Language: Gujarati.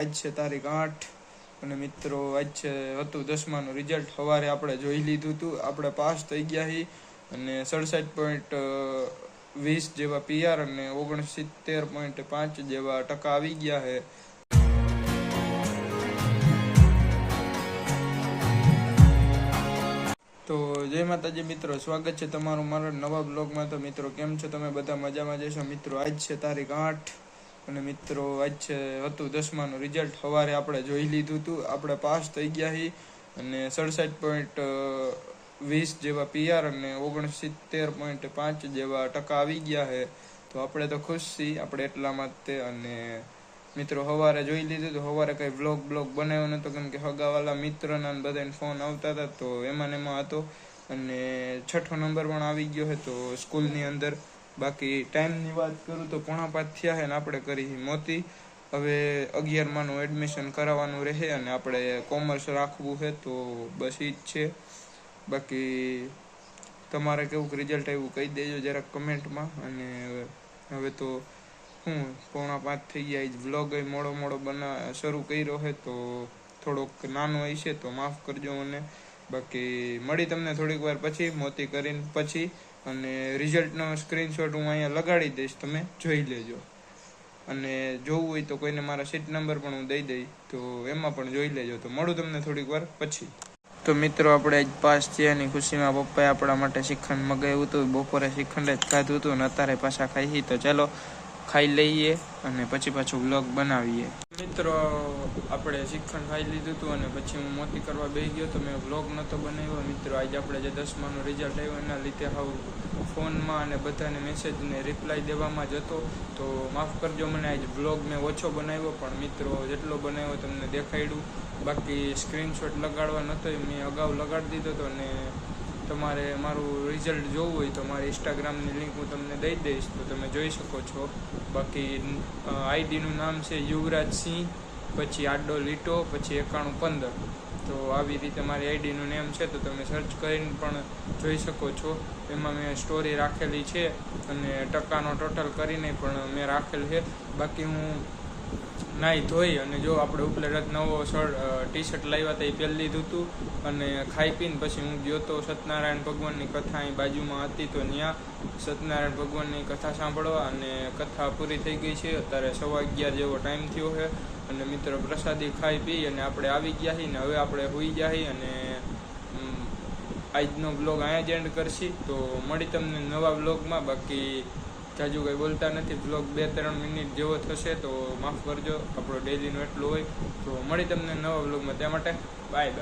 આજ છે તારીખ 8 અને મિત્રો આજ છે હતું 10માનું રિઝલ્ટ. સવારે આપણે જોઈ લીધું હતું, આપણે પાસ થઈ ગયા છીએ અને 67.20 જેવા PR અને 69.5 જેવા ટકા આવી ગયા છે. તો જય માતાજી મિત્રો, સ્વાગત છે તમારું મારા નવા બ્લોગમાં. તો મિત્રો કેમ છો તમે? બધા મજામાં જશો મિત્રો. આજ છે તારીખ 8 અને મિત્રો આજ છે હતું 10માનું રિઝલ્ટ. સવારે આપણે જોઈ લીધું હતું, આપણે પાસ થઈ ગયા છીએ અને 67.20 જેવા PR અને 69.5 જેવા ટકા આવી ગયા છે. તો આપણે તો ખુશ છીએ આપણે એટલા માટે. અને મિત્રો સવારે જોઈ લીધું તો સવારે કંઈ બ્લોગ બનાવ્યો નહોતો, કેમ કે હગાવાલા મિત્રના બધાને ફોન આવતા હતા તો એમાં હતો. અને 6ઠો નંબર પણ આવી ગયો છે તો સ્કૂલની અંદર. બાકી ટાઈમની વાત કરું તો 4:45 થયા છે ને આપણે કરી મોતી. હવે 11માનું એડમિશન કરાવવાનું રહે અને આપણે કોમર્સ રાખવું છે, તો બસ એ જ છે. બાકી તમારે કેવું રિઝલ્ટ આવ્યું કહી દેજો જરાક કમેન્ટમાં. અને હવે તો 4:45 થઈ ગયા, વ્લોગ મોડો શરૂ કર્યો છે તો થોડોક નાનો હશે તો માફ કરજો મને. બાકી મળી તમને થોડીક વાર પછી મોતી કરીને પછી. અને રિઝલ્ટનો સ્ક્રીનશોટ હું અહીંયા લગાડી દઈશ, તમે જોઈ લેજો. અને જોવું હોય તો કોઈને મારા સીટ નંબર પણ હું દઈ દઈશ, તો એમાં પણ જોઈ લેજો. તો મળું તમને થોડીક વાર પછી. તો મિત્રો આપણે આજ પાસ થયાની ખુશીમાં પપ્પાએ આપણા માટે શ્રીખંડ મગાવ્યું હતું. બપોરે શ્રીખંડ જ ખાધું હતું અને અત્યારે પાછા ખાઈએ. તો ચાલો ખાઈ લઈએ અને પછી પાછું વ્લોગ બનાવીએ. મિત્રો આપણે શ્રીખંડ ખાઈ લીધું હતું અને પછી હું મોતી કરવા બેસી ગયો તો મેં વ્લોગ નહોતો બનાવ્યો. મિત્રો આજે આપણે જે 10માનું રિઝલ્ટ આવ્યું એના લીધે ફોનમાં અને બધાને મેસેજને રિપ્લાય દેવામાં જ હતો, તો માફ કરજો મને. આજ વ્લોગ મેં ઓછો બનાવ્યો, પણ મિત્રો જેટલો બનાવ્યો તમને દેખાડ્યું. બાકી સ્ક્રીનશોટ લગાડવા નહોતો, મેં અગાઉ લગાડી દીધો હતો. અને તમારે મારું રિઝલ્ટ જોવું હોય તો મારી ઇન્સ્ટાગ્રામની લિંક હું તમને દઈ દઈશ, તો તમે જોઈ શકો છો. બાકી આઈડીનું નામ છે યુવરાજ સિંહ, પછી આડો લીટો, પછી 9115. તો આવી રીતે મારી આઈડીનું નેમ છે, તો તમે સર્ચ કરીને પણ જોઈ શકો છો. એમાં મેં સ્ટોરી રાખેલી છે અને ટકાનો ટોટલ કરીને પણ મેં રાખેલ છે. બાકી હું નાહી ધોઈ અને જો આપણે ઉપલે નવો ટી શર્ટ લાવ્યા હતા એ પહેરી લીધું હતું. અને ખાઈ પીને પછી હું ગયો તો સત્યનારાયણ ભગવાનની કથા અહીં બાજુમાં હતી, તો ત્યાં સત્યનારાયણ ભગવાનની કથા સાંભળવા. અને કથા પૂરી થઈ ગઈ છે, અત્યારે 11:15 જેવો ટાઈમ થયો છે. અને મિત્રો પ્રસાદી ખાઈ પી અને આપણે આવી ગયા છીએ ને હવે આપણે હોઈ ગયા છીએ. અને આજનો બ્લોગ અહીંયા જ એન્ડ કરશી. તો મળી તમને નવા બ્લોગમાં. બાકી જાજુ કંઈ બોલતા નથી, બ્લોગ 2-3 મિનિટ જેવો થશે તો માફ કરજો, આપણો ડેલીનો એટલો હોય. તો મળી તમને નવા બ્લોગમાં, ત્યાં માટે બાય.